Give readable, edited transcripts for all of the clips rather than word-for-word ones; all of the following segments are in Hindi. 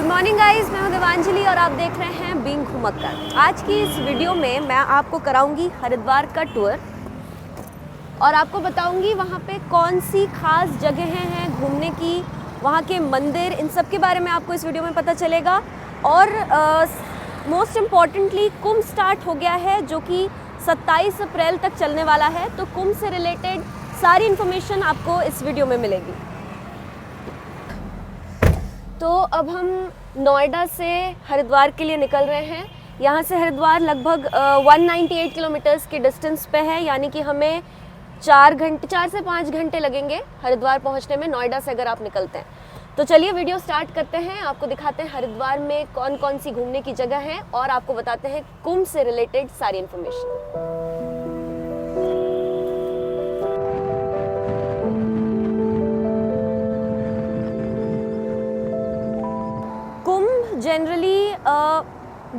मॉर्निंग गाइस, मैं हूं देवांजलि और आप देख रहे हैं बीइंग घुमक्कर। आज की इस वीडियो में मैं आपको कराऊंगी हरिद्वार का टूर और आपको बताऊंगी वहां पे कौन सी खास जगहें हैं घूमने की, वहां के मंदिर, इन सब के बारे में आपको इस वीडियो में पता चलेगा। और मोस्ट इम्पॉर्टेंटली कुंभ स्टार्ट हो गया है जो कि 27 अप्रैल तक चलने वाला है, तो कुंभ से रिलेटेड सारी इन्फॉर्मेशन आपको इस वीडियो में मिलेगी। तो अब हम नोएडा से हरिद्वार के लिए निकल रहे हैं। यहाँ से हरिद्वार लगभग 198 किलोमीटर्स के डिस्टेंस पे है, यानी कि हमें 4 से 5 घंटे लगेंगे हरिद्वार पहुँचने में, नोएडा से अगर आप निकलते हैं। तो चलिए वीडियो स्टार्ट करते हैं। आपको दिखाते हैं हरिद्वार में कौन कौन सी घूमने की जगह है और आपको बताते हैं कुंभ से रिलेटेड सारी इन्फॉर्मेशन। जनरली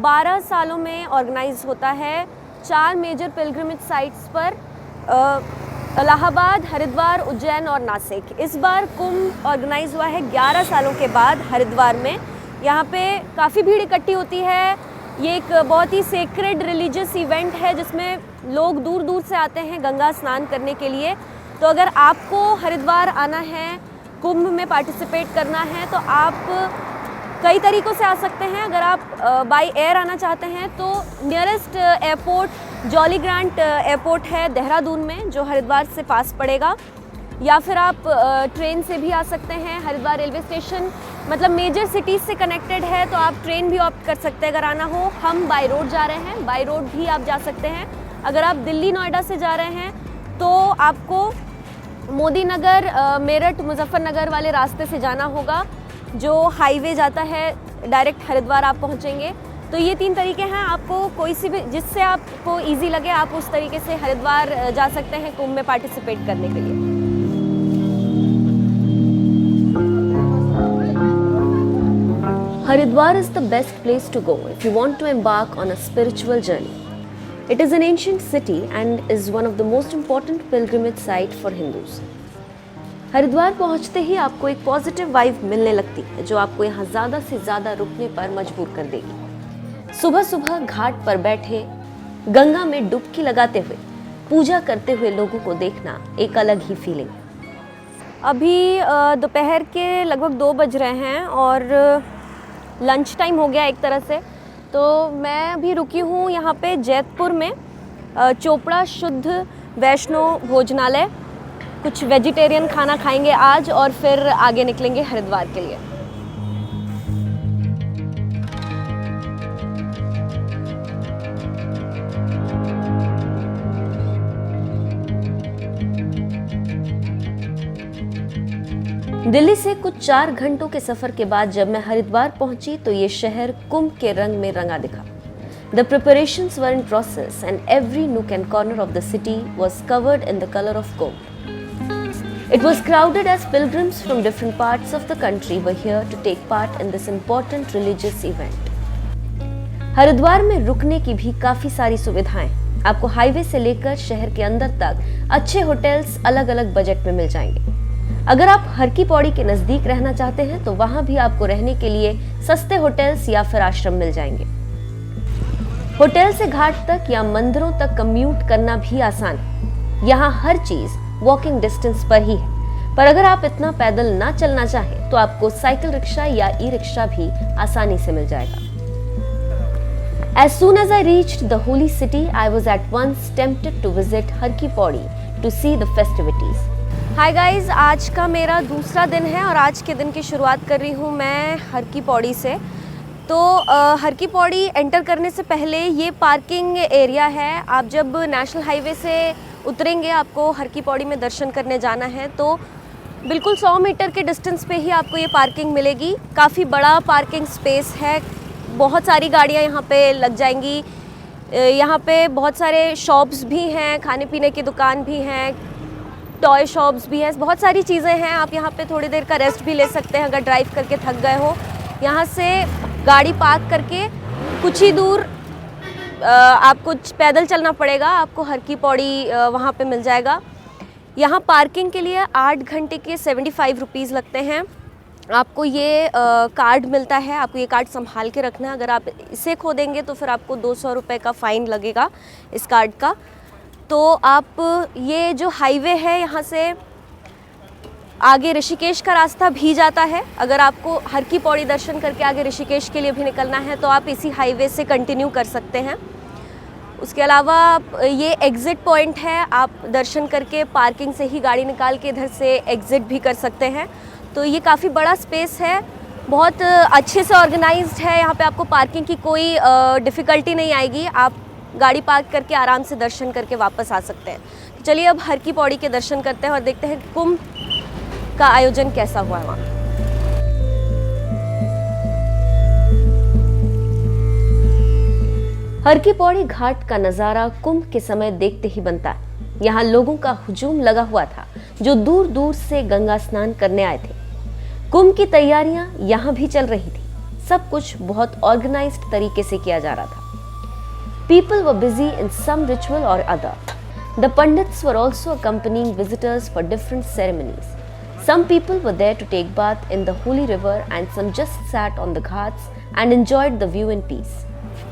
12 सालों में ऑर्गेनाइज होता है 4 मेजर पिलग्रिमेज साइट्स पर, इलाहाबाद, हरिद्वार, उज्जैन और नासिक। इस बार कुंभ ऑर्गेनाइज हुआ है 11 सालों के बाद हरिद्वार में। यहाँ पे काफ़ी भीड़ इकट्ठी होती है। ये एक बहुत ही सेक्रेड रिलीजियस इवेंट है जिसमें लोग दूर दूर से आते हैं गंगा स्नान करने के लिए। तो अगर आपको हरिद्वार आना है, कुंभ में पार्टिसिपेट करना है, तो आप कई तरीक़ों से आ सकते हैं। अगर आप बाय एयर आना चाहते हैं तो nearest airport jolly grant airport है देहरादून में, जो हरिद्वार से पास पड़ेगा, या फिर आप ट्रेन से भी आ सकते हैं। हरिद्वार रेलवे स्टेशन मतलब मेजर सिटीज़ से कनेक्टेड है, तो आप ट्रेन भी ऑप्ट कर सकते हैं अगर आना हो। हम बाय रोड जा रहे हैं, बाय रोड भी आप जा सकते हैं। अगर आप दिल्ली नोएडा से जा रहे हैं तो आपको मोदी नगर, मेरठ, मुजफ्फरनगर वाले रास्ते से जाना होगा, जो हाईवे जाता है डायरेक्ट हरिद्वार आप पहुंचेंगे। तो ये 3 तरीके हैं, आपको कोई सी भी जिससे आपको इजी लगे आप उस तरीके से हरिद्वार जा सकते हैं कुंभ में पार्टिसिपेट करने के लिए। Haridwar is the best place to go if you want to embark on a spiritual journey. It is an ancient city and is one of the most important pilgrimage site for Hindus. Haridwar पहुंचते ही आपको एक पॉजिटिव वाइब मिलने लगती है जो आपको यहाँ ज़्यादा से ज़्यादा रुकने पर मजबूर कर देगी। सुबह सुबह घाट पर बैठे गंगा में डुबकी लगाते हुए पूजा करते हुए लोगों को देखना एक अलग ही फीलिंग। अभी दोपहर के लगभग 2 बज रहे हैं और लंच टाइम हो गया एक तरह से। तो मैं अभी रुकी हूँ यहाँ पे जैतपुर में चोपड़ा शुद्ध वैष्णो भोजनालय। कुछ वेजिटेरियन खाना खाएंगे आज और फिर आगे निकलेंगे हरिद्वार के लिए। दिल्ली से कुछ 4 घंटों के सफर के बाद जब मैं हरिद्वार पहुंची तो ये शहर कुंभ के रंग में रंगा दिखा। The preparations were in process and every nook and corner of the city was covered in the color of Kumbh. It was crowded as pilgrims from different parts of the country were here to take part in this important religious event. Haridwar में रुकने की भी काफी सारी सुविधाएं आपको हाईवे से लेकर शहर के अंदर तक अच्छे होटल्स अलग अलग बजट में मिल जाएंगे। अगर आप हर की पौड़ी के नजदीक रहना चाहते हैं तो वहां भी आपको रहने के लिए सस्ते होटल्स या फिर आश्रम मिल जाएंगे। होटल से घाट तक या मंदिरों तक कम्यूट करना भी आसान है। यहाँ हर चीज वॉकिंग डिस्टेंस पर ही है, पर अगर आप इतना पैदल ना चलना चाहें तो आपको साइकिल रिक्शा या ई रिक्शा भी आसानी से मिल जाएगा। As soon as I reached the holy city, I was at once tempted to visit Har Ki Pauri to see the festivities. Hi guys, आज का मेरा दूसरा दिन है और आज के दिन की शुरुआत कर रही हूँ मैं हर की पौड़ी से। तो हर की पौड़ी एंटर करने से पहले ये पार्किंग एरिया है। आप जब नेशनल हाईवे से उतरेंगे, आपको हर की पौड़ी में दर्शन करने जाना है, तो बिल्कुल 100 मीटर के डिस्टेंस पे ही आपको ये पार्किंग मिलेगी। काफ़ी बड़ा पार्किंग स्पेस है, बहुत सारी गाड़ियाँ यहाँ पे लग जाएंगी। यहाँ पे बहुत सारे शॉप्स भी हैं, खाने पीने की दुकान भी हैं, टॉय शॉप्स भी हैं, बहुत सारी चीज़ें हैं। आप यहाँ पे थोड़ी देर का रेस्ट भी ले सकते हैं अगर ड्राइव करके थक गए हो। यहाँ से गाड़ी पार्क करके कुछ ही दूर आपको पैदल चलना पड़ेगा, आपको हर की पौड़ी वहाँ पे मिल जाएगा। यहाँ पार्किंग के लिए 8 घंटे के 75 रुपीज़ लगते हैं। आपको ये कार्ड मिलता है, आपको ये कार्ड संभाल के रखना है। अगर आप इसे खो देंगे तो फिर आपको 200 रुपये का फ़ाइन लगेगा इस कार्ड का। तो आप ये जो हाईवे है यहाँ से आगे ऋषिकेश का रास्ता भी जाता है। अगर आपको हर की पौड़ी दर्शन करके आगे ऋषिकेश के लिए भी निकलना है तो आप इसी हाईवे से कंटिन्यू कर सकते हैं। उसके अलावा ये एग्ज़िट पॉइंट है, आप दर्शन करके पार्किंग से ही गाड़ी निकाल के इधर से एग्ज़िट भी कर सकते हैं। तो ये काफ़ी बड़ा स्पेस है, बहुत अच्छे से ऑर्गेनाइज्ड है। यहाँ पे आपको पार्किंग की कोई डिफ़िकल्टी नहीं आएगी, आप गाड़ी पार्क करके आराम से दर्शन करके वापस आ सकते हैं। तो चलिए अब हर की पौड़ी के दर्शन करते हैं और देखते हैं कुंभ का आयोजन कैसा हुआ है वहाँ। हर की पौड़ी घाट का नज़ारा कुंभ के समय देखते ही बनता है। यहाँ लोगों का हुजूम लगा हुआ था जो दूर दूर से गंगा स्नान करने आए थे। कुंभ की तैयारियां यहाँ भी चल रही थी। सब कुछ बहुत ऑर्गेनाइज्ड तरीके से किया जा रहा था। People were busy in some ritual or other. The Pandits were also accompanying visitors for different ceremonies. Some people were there to take bath in the holy river and some just sat on the ghats and enjoyed the view in peace.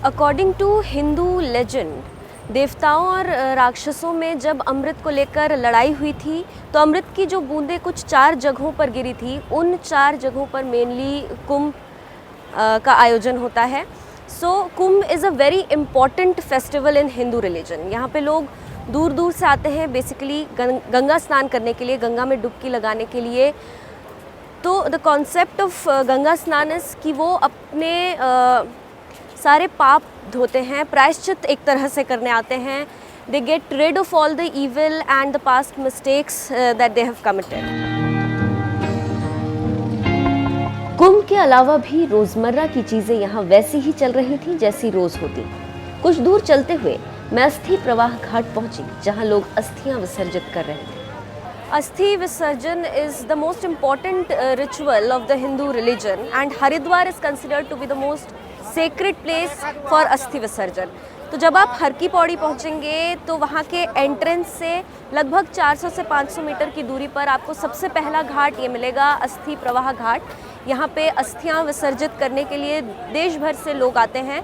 According to Hindu legend, देवताओं और राक्षसों में जब अमृत को लेकर लड़ाई हुई थी तो अमृत की जो बूंदें कुछ 4 जगहों पर गिरी थी, उन 4 जगहों पर मेनली कुंभ का आयोजन होता है। So Kumbh is a very important festival in Hindu religion. यहाँ पे लोग दूर दूर से आते हैं बेसिकली गंगा स्नान करने के लिए, गंगा में डुबकी लगाने के लिए। तो द कॉन्सेप्ट ऑफ गंगा स्नान इज़ कि वो अपने सारे पाप धोते हैं, प्रायश्चित एक तरह से करने आते हैं। They get rid of all the evil and the past mistakes that they have committed. Kumbh के अलावा भी रोजमर्रा की चीजें यहाँ वैसी ही चल रही थी जैसी रोज होती। कुछ दूर चलते हुए मैं अस्थि प्रवाह घाट पहुंची जहाँ लोग अस्थियां विसर्जित कर रहे थे। Asthi visarjan is the most important ritual of the Hindu religion and Haridwar is considered to be the most sacred place for asthi visarjan. तो जब आप हर की पौड़ी पहुंचेंगे तो वहाँ के एंट्रेंस से लगभग 400 से 500 मीटर की दूरी पर आपको सबसे पहला घाट ये मिलेगा, अस्थि प्रवाह घाट। यहाँ पे अस्थियाँ विसर्जित करने के लिए देश भर से लोग आते हैं।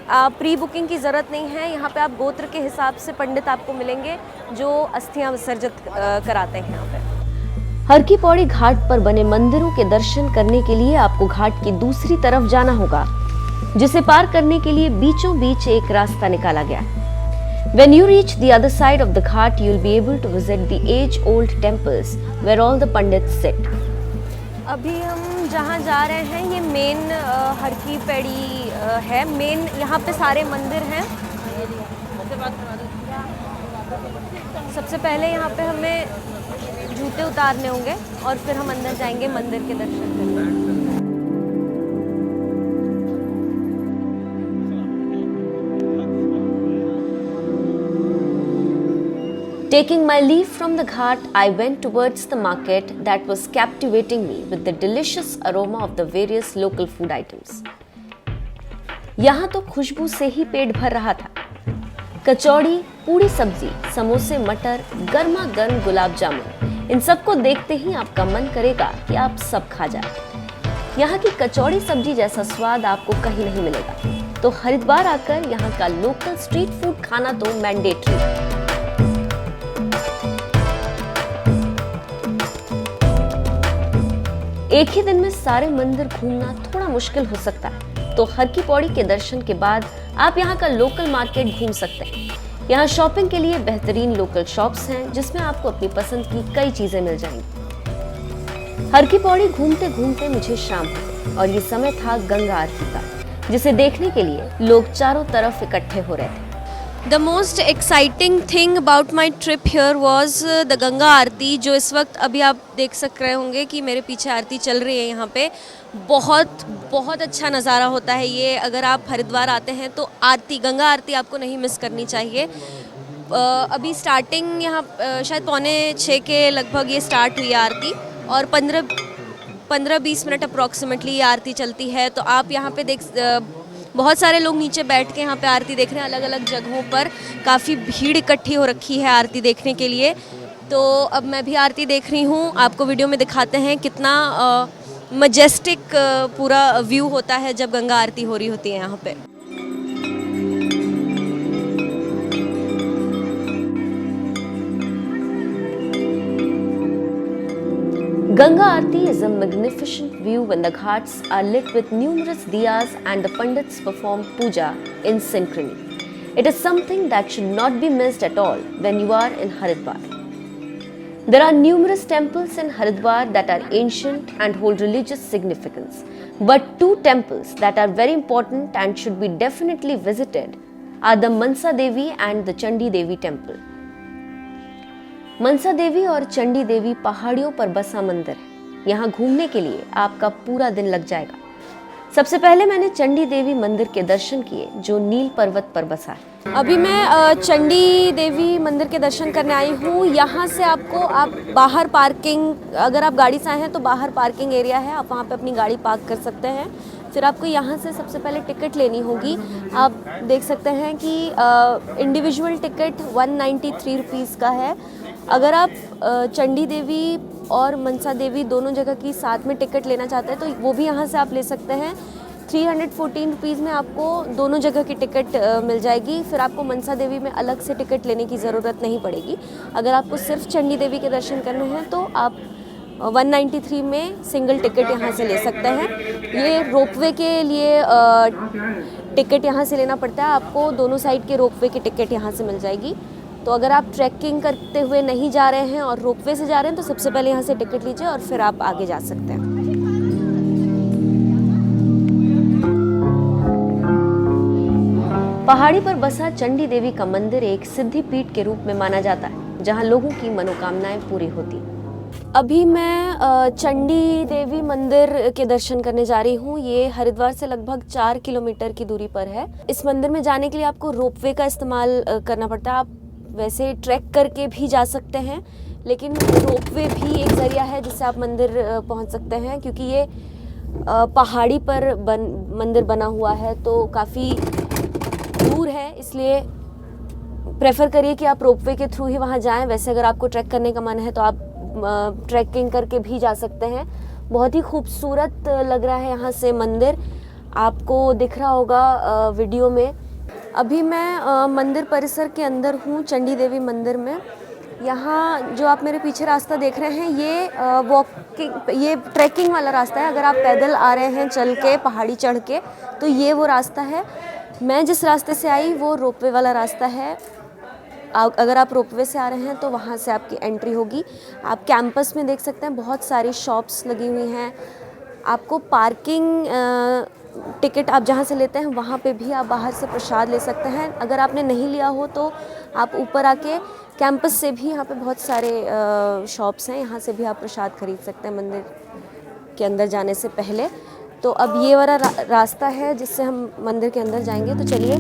प्री बुकिंग की ज़रूरत नहीं है। यहाँ पे आप गोत्र के हिसाब से पंडित आपको मिलेंगे जो अस्थियाँ विसर्जित कराते हैं। यहाँ पे हर की पौड़ी घाट पर बने मंदिरों के दर्शन करने के लिए आपको घाट की दूसरी तरफ जाना होगा, जिसे पार करने के लिए बीचों बीच एक रास्ता निकाला गया। When you reach the other side of the ghat, you will be able to visit the age-old temples where all the pandits sit. अभी हम जहाँ जा रहे हैं ये मेन हर की पौड़ी है। मेन यहाँ पे सारे मंदिर हैं। सबसे पहले यहाँ पे हमें जूते उतारने होंगे और फिर हम अंदर जाएंगे मंदिर के दर्शन करने। Taking my leave from the ghat, I went towards the market that was captivating me with the delicious aroma of the various local food items. यहाँ तो खुशबू से ही पेट भर रहा था। कचौड़ी, पूड़ी सब्जी, समोसे, मटर, गर्मा गर्म गुलाब जामुन, इन सबको देखते ही आपका मन करेगा कि आप सब खा जाए। यहाँ की कचौड़ी सब्जी जैसा स्वाद आपको कहीं नहीं मिलेगा। तो हरिद्वार आकर यहाँ का लोकल स्ट्रीट फूड खाना तो मैंडेटरी। एक ही दिन में सारे मंदिर घूमना थोड़ा मुश्किल हो सकता है, तो हर की पौड़ी के दर्शन के बाद आप यहाँ का लोकल मार्केट घूम सकते हैं। यहाँ शॉपिंग के लिए बेहतरीन लोकल शॉप्स हैं जिसमें आपको अपनी पसंद की कई चीजें मिल जाएंगी। हर की पौड़ी घूमते घूमते मुझे शाम हो गई और ये समय था गंगा आरती का, जिसे देखने के लिए लोग चारों तरफ इकट्ठे हो रहे थे। The most exciting thing about my trip here was the Ganga आरती, जो इस वक्त अभी आप देख सक रहे होंगे कि मेरे पीछे आरती चल रही है। यहाँ पे बहुत अच्छा नज़ारा होता है ये। अगर आप हरिद्वार आते हैं तो गंगा आरती आपको नहीं मिस करनी चाहिए। अभी स्टार्टिंग यहाँ शायद 5:45 के लगभग ये स्टार्ट हुई आरती और 15-20 मिनट अप्रॉक्सीमेटली ये आरती चलती है। तो आप यहाँ पे बहुत सारे लोग नीचे बैठ के यहाँ पे आरती देख रहे हैं। अलग अलग जगहों पर काफ़ी भीड़ इकट्ठी हो रखी है आरती देखने के लिए। तो अब मैं भी आरती देख रही हूँ, आपको वीडियो में दिखाते हैं कितना मजेस्टिक पूरा व्यू होता है जब गंगा आरती हो रही होती है यहाँ पे। Ganga Aarti is a magnificent view when the ghats are lit with numerous diyas and the pandits perform puja in synchrony. It is something that should not be missed at all when you are in Haridwar. There are numerous temples in Haridwar that are ancient and hold religious significance. But two temples that are very important and should be definitely visited are the Mansa Devi and the Chandi Devi temple. Mansa Devi और चंडी देवी पहाड़ियों पर बसा मंदिर है। यहाँ घूमने के लिए आपका पूरा दिन लग जाएगा। सबसे पहले मैंने चंडी देवी मंदिर के दर्शन किए जो नील पर्वत पर बसा है। अभी मैं चंडी देवी मंदिर के दर्शन करने आई हूँ। यहाँ से आपको आप बाहर पार्किंग, अगर आप गाड़ी से आए हैं तो बाहर पार्किंग एरिया है, आप वहाँ पे अपनी गाड़ी पार्क कर सकते हैं। फिर आपको यहाँ से सबसे पहले टिकट लेनी होगी। आप देख सकते हैं कि इंडिविजुअल टिकट 193 रुपीज़ का है। अगर आप चंडी देवी और मनसा देवी दोनों जगह की साथ में टिकट लेना चाहते हैं तो वो भी यहाँ से आप ले सकते हैं। 314 रुपीज़ में आपको दोनों जगह की टिकट मिल जाएगी। फिर आपको मनसा देवी में अलग से टिकट लेने की ज़रूरत नहीं पड़ेगी। अगर आपको सिर्फ चंडी देवी के दर्शन करने हैं तो आप 193 में सिंगल टिकट यहाँ से ले सकते हैं। ये रोपवे के लिए टिकट यहाँ से लेना पड़ता है। आपको दोनों साइड के रोपवे की टिकट यहाँ से मिल जाएगी। तो अगर आप ट्रैकिंग करते हुए नहीं जा रहे हैं और रोपवे से जा रहे हैं तो सबसे पहले यहाँ से टिकट लीजिए और फिर आप आगे जा सकते हैं। पहाड़ी पर बसा चंडी देवी का मंदिर एक सिद्धि पीठ के रूप में माना जाता है जहाँ लोगों की मनोकामनाएं पूरी होती हैं। अभी मैं चंडी देवी मंदिर के दर्शन करने जा रही हूँ। ये हरिद्वार से लगभग 4 किलोमीटर की दूरी पर है। इस मंदिर में जाने के लिए आपको रोपवे का इस्तेमाल करना पड़ता है। आप वैसे ट्रैक करके भी जा सकते हैं, लेकिन रोपवे भी एक ज़रिया है जिससे आप मंदिर पहुंच सकते हैं। क्योंकि ये पहाड़ी पर मंदिर बना हुआ है तो काफ़ी दूर है, इसलिए प्रेफर करिए कि आप रोपवे के थ्रू ही वहां जाएं। वैसे अगर आपको ट्रैक करने का मन है तो आप ट्रैकिंग करके भी जा सकते हैं। बहुत ही खूबसूरत लग रहा है यहाँ से मंदिर, आपको दिख रहा होगा वीडियो में। अभी मैं मंदिर परिसर के अंदर हूँ, चंडी देवी मंदिर में। यहाँ जो आप मेरे पीछे रास्ता देख रहे हैं ये ट्रैकिंग वाला रास्ता है। अगर आप पैदल आ रहे हैं चल के पहाड़ी चढ़ के तो ये वो रास्ता है। मैं जिस रास्ते से आई वो रोपवे वाला रास्ता है। अगर आप रोपवे से आ रहे हैं तो वहाँ से आपकी एंट्री होगी। आप कैंपस में देख सकते हैं बहुत सारी शॉप्स लगी हुई हैं। आपको पार्किंग टिकट आप जहाँ से लेते हैं वहाँ पे भी आप बाहर से प्रसाद ले सकते हैं। अगर आपने नहीं लिया हो तो आप ऊपर आके कैंपस से भी यहाँ पे बहुत सारे शॉप्स हैं, यहाँ से भी आप प्रसाद खरीद सकते हैं मंदिर के अंदर जाने से पहले। तो अब ये वाला रास्ता है जिससे हम मंदिर के अंदर जाएंगे, तो चलिए।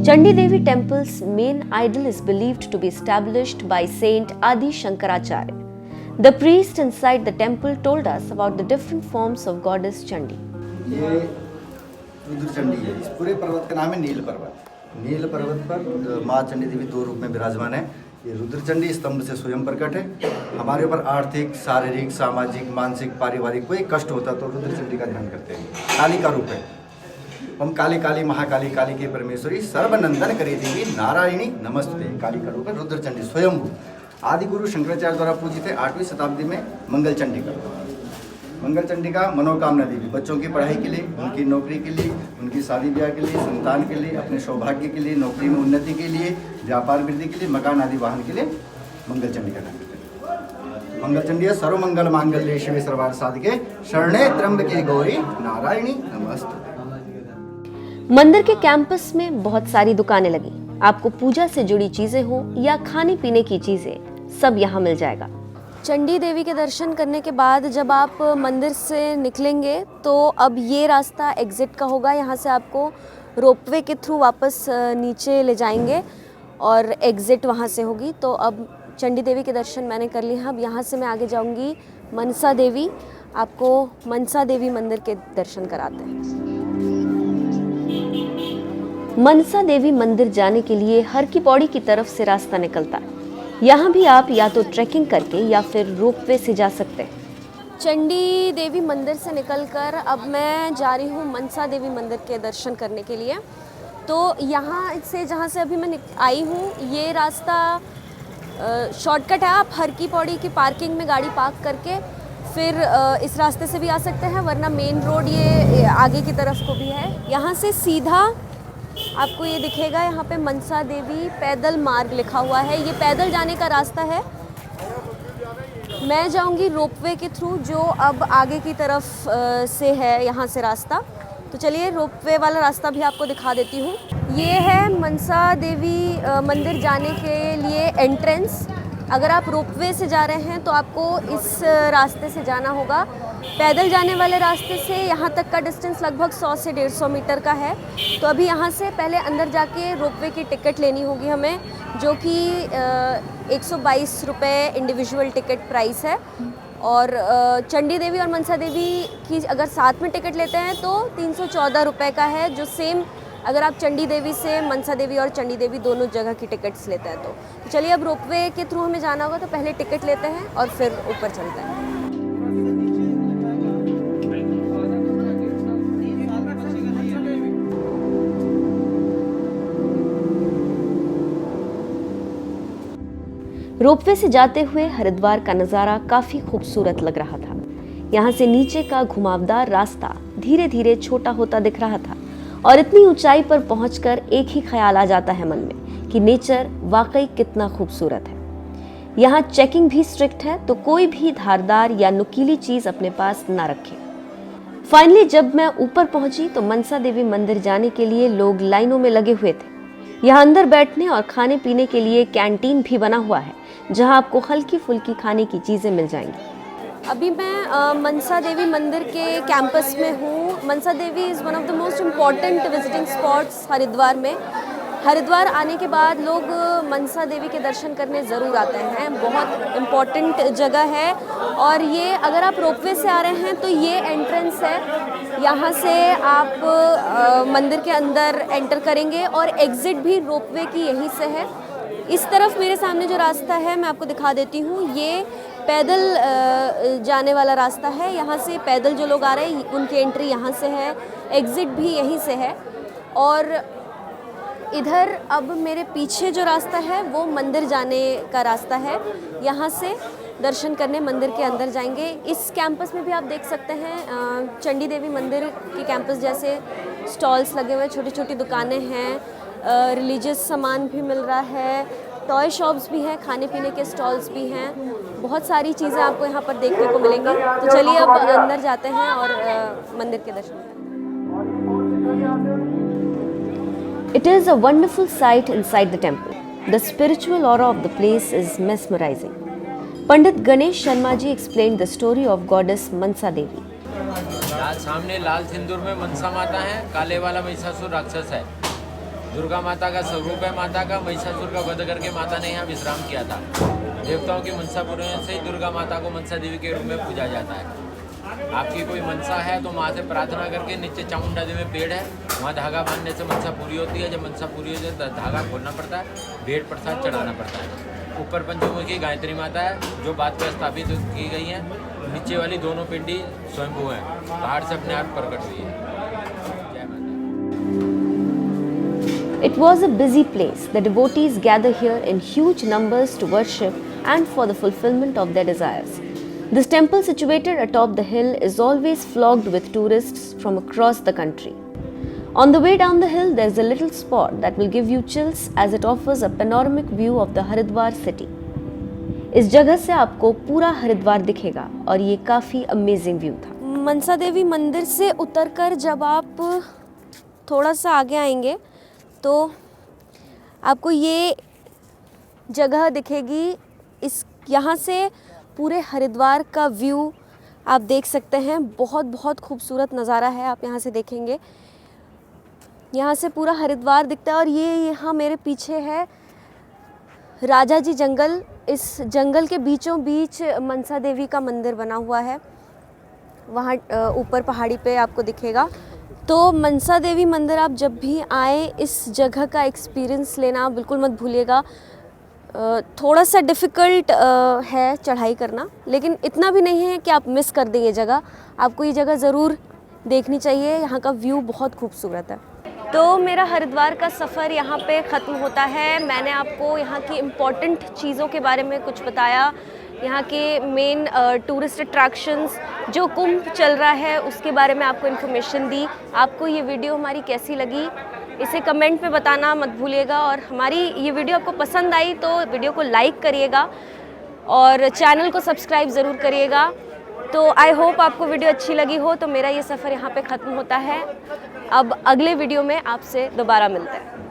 Chandi Devi temple's main idol is believed to be established by Saint Adi Shankaracharya. The priest inside the temple told us about the different forms of goddess Chandi. ये रुद्र चंडी है। इस पूरे पर्वत का नाम है नील पर्वत। नील पर्वत पर माँ चंडी देवी 2 रूप में विराजमान है। ये रुद्र चंडी स्तंभ से स्वयं प्रकट है। हमारे ऊपर आर्थिक, शारीरिक, सामाजिक, मानसिक, पारिवारिक कोई कष्ट होता तो रुद्र चंडी का ध्यान करते हैं। काली का रूप है। हम काली काली महाकाली, काली के परमेश्वरी, सर्वनंदन करे देवी नारायणी नमस्ते। काली का रूप है रुद्र चंडी स्वयंभू। आदि गुरु शंकराचार्य द्वारा पूजित है। 8वीं शताब्दी में मंगल चंडिका। मंगल चंडिका मनोकामना देवी, बच्चों की पढ़ाई के लिए, उनकी नौकरी के लिए, उनकी शादी ब्याह के लिए, संतान के लिए, अपने सौभाग्य के लिए, नौकरी में उन्नति के लिए, व्यापार वृद्धि के लिए, मकान आदि वाहन के लिए मंगल चंडिका नाम करते हैं। मंगल चंडी सर्वमंगल मांगल्ये शिवे सर्वार्थ साधिके शरणे त्र्यंबके गौरी नारायणी नमस्ते। मंदिर के कैंपस में बहुत सारी दुकानें लगी। आपको पूजा से जुड़ी चीजें हो या खाने पीने की चीजें, सब यहाँ मिल जाएगा। चंडी देवी के दर्शन करने के बाद जब आप मंदिर से निकलेंगे तो अब ये रास्ता एग्जिट का होगा। यहाँ से आपको रोपवे के थ्रू वापस नीचे ले जाएंगे और एग्जिट वहाँ से होगी। तो अब चंडी देवी के दर्शन मैंने कर लिए हैं। अब यहाँ से मैं आगे जाऊँगी मनसा देवी। आपको मनसा देवी मंदिर के दर्शन कराते हैं। मनसा देवी मंदिर जाने के लिए हर की पौड़ी की तरफ से रास्ता निकलता है। यहाँ भी आप या तो ट्रैकिंग करके या फिर रोपवे से जा सकते हैं। चंडी देवी मंदिर से निकलकर अब मैं जा रही हूँ मनसा देवी मंदिर के दर्शन करने के लिए। तो यहाँ से जहाँ से अभी मैं आई हूँ, ये रास्ता शॉर्टकट है। आप हर की पौड़ी की पार्किंग में गाड़ी पार्क करके फिर इस रास्ते से भी आ सकते हैं, वरना मेन रोड ये आगे की तरफ को भी है। यहाँ से सीधा आपको ये दिखेगा, यहाँ पे मनसा देवी पैदल मार्ग लिखा हुआ है। ये पैदल जाने का रास्ता है। मैं जाऊंगी रोपवे के थ्रू, जो अब आगे की तरफ से है यहाँ से रास्ता। तो चलिए रोपवे वाला रास्ता भी आपको दिखा देती हूँ। ये है मनसा देवी मंदिर जाने के लिए एंट्रेंस। अगर आप रोपवे से जा रहे हैं तो आपको इस रास्ते से जाना होगा। पैदल जाने वाले रास्ते से यहाँ तक का डिस्टेंस लगभग 100 से 150 मीटर का है। तो अभी यहाँ से पहले अंदर जाके रोपवे की टिकट लेनी होगी हमें, जो कि 122 रुपये इंडिविजुअल टिकट प्राइस है। और चंडी देवी और मनसा देवी की अगर साथ में टिकट लेते हैं तो 314 रुपये का है, जो सेम अगर आप चंडी देवी से मनसा देवी और चंडी देवी दोनों जगह की टिकट्स लेते हैं। तो चलिए अब रोपवे के थ्रू हमें जाना होगा, तो पहले टिकट लेते हैं और फिर ऊपर चलते हैं। रोपवे से जाते हुए हरिद्वार का नज़ारा काफ़ी खूबसूरत लग रहा था। यहाँ से नीचे का घुमावदार रास्ता धीरे धीरे छोटा होता दिख रहा था और इतनी ऊंचाई पर पहुंचकर एक ही ख्याल आ जाता है मन में कि नेचर वाकई कितना खूबसूरत है। यहाँ चेकिंग भी स्ट्रिक्ट है, तो कोई भी धारदार या नुकीली चीज़ अपने पास ना रखे। फाइनली जब मैं ऊपर पहुंची तो मनसा देवी मंदिर जाने के लिए लोग लाइनों में लगे हुए थे। यहाँ अंदर बैठने और खाने पीने के लिए कैंटीन भी बना हुआ है, जहाँ आपको हल्की फुल्की खाने की चीज़ें मिल जाएंगी। अभी मैं मनसा देवी मंदिर के कैंपस में हूँ। Mansa Devi is one of the most important visiting spots Haridwar में। हरिद्वार आने के बाद लोग मनसा देवी के दर्शन करने ज़रूर आते हैं। बहुत इम्पॉर्टेंट जगह है। और ये अगर आप रोपवे से आ रहे हैं तो ये एंट्रेंस है, यहाँ से आप मंदिर के अंदर एंटर करेंगे और एग्ज़िट भी रोपवे की यहीं से है। इस तरफ मेरे सामने जो रास्ता है मैं आपको दिखा देती हूँ, ये पैदल जाने वाला रास्ता है। यहाँ से पैदल जो लोग आ रहे हैं उनकी एंट्री यहाँ से है, एग्ज़िट भी यहीं से है। और इधर अब मेरे पीछे जो रास्ता है वो मंदिर जाने का रास्ता है। यहाँ से दर्शन करने मंदिर के अंदर जाएंगे। इस कैंपस में भी आप देख सकते हैं चंडी देवी मंदिर के कैंपस जैसे स्टॉल्स लगे हुए, छोटी छोटी दुकानें हैं, रिलीजियस सामान भी मिल रहा है, टॉय शॉप्स भी हैं, खाने पीने के स्टॉल्स भी हैं। बहुत सारी चीज़ें आपको यहाँ पर देखने को मिलेंगी। तो चलिए अब अंदर जाते हैं और मंदिर के दर्शन करते हैं। It is a wonderful sight inside the temple. The spiritual aura of the place is mesmerizing. Pandit Ganesh Sharma ji explained the story of goddess Mansa Devi. सामने लाल सिंदूर में मनसा माता है, काले वाला महिषासुर राक्षस है। दुर्गा माता का स्वरूप है। माता का महिषासुर का वध करके माता ने यहाँ विश्राम किया था। देवताओं की मनसा पूर्ण से ही दुर्गा माता को मनसा देवी के रूप में पूजा जाता है। आपकी कोई मनसा है तो माँ से प्रार्थना करके, नीचे चामुंडा देवी में पेड़ है, वहाँ धागा बांधने से मनसा पूरी होती है। जब मनसा पूरी हो जाए तो धागा खोलना पड़ता है, भेंट प्रसाद चढ़ाना पड़ता है। ऊपर पंचमुखी गायत्री माता है जो बात पर स्थापित की गई है। नीचे वाली दोनों पिंडी स्वयंभू हैं, पहाड़ से अपने आप प्रकट हुई है। It was a busy place. The devotees gather here in huge numbers to worship and for the fulfillment of their desires. This temple, situated atop the hill, is always flocked with tourists from across the country. On the way down the hill, there is a little spot that will give you chills as it offers a panoramic view of the Haridwar city. इस जगह से आपको पूरा हरिद्वार दिखेगा और ये काफ़ी अमेजिंग व्यू था। मनसा देवी मंदिर से उतरकर जब आप थोड़ा सा आगे आएंगे तो आपको ये जगह दिखेगी। इस यहाँ से पूरे हरिद्वार का व्यू आप देख सकते हैं। बहुत बहुत खूबसूरत नज़ारा है, आप यहाँ से देखेंगे। यहाँ से पूरा हरिद्वार दिखता है। और ये यहाँ मेरे पीछे है राजा जी जंगल। इस जंगल के बीचों बीच मनसा देवी का मंदिर बना हुआ है। वहाँ ऊपर पहाड़ी पे आपको दिखेगा। तो मनसा देवी मंदिर आप जब भी आए इस जगह का एक्सपीरियंस लेना बिल्कुल मत भूलिएगा। थोड़ा सा डिफ़िकल्ट है चढ़ाई करना, लेकिन इतना भी नहीं है कि आप मिस कर दें ये जगह। आपको ये जगह ज़रूर देखनी चाहिए, यहाँ का व्यू बहुत खूबसूरत है। तो मेरा हरिद्वार का सफ़र यहाँ पे ख़त्म होता है। मैंने आपको यहाँ की इम्पॉर्टेंट चीज़ों के बारे में कुछ बताया, यहाँ के मेन टूरिस्ट अट्रैक्शंस, जो कुंभ चल रहा है उसके बारे में आपको इन्फॉर्मेशन दी। आपको ये वीडियो हमारी कैसी लगी इसे कमेंट में बताना मत भूलिएगा, और हमारी ये वीडियो आपको पसंद आई तो वीडियो को लाइक करिएगा और चैनल को सब्सक्राइब ज़रूर करिएगा। तो आई होप आपको वीडियो अच्छी लगी हो। तो मेरा ये सफ़र यहाँ पे ख़त्म होता है। अब अगले वीडियो में आपसे दोबारा मिलते हैं।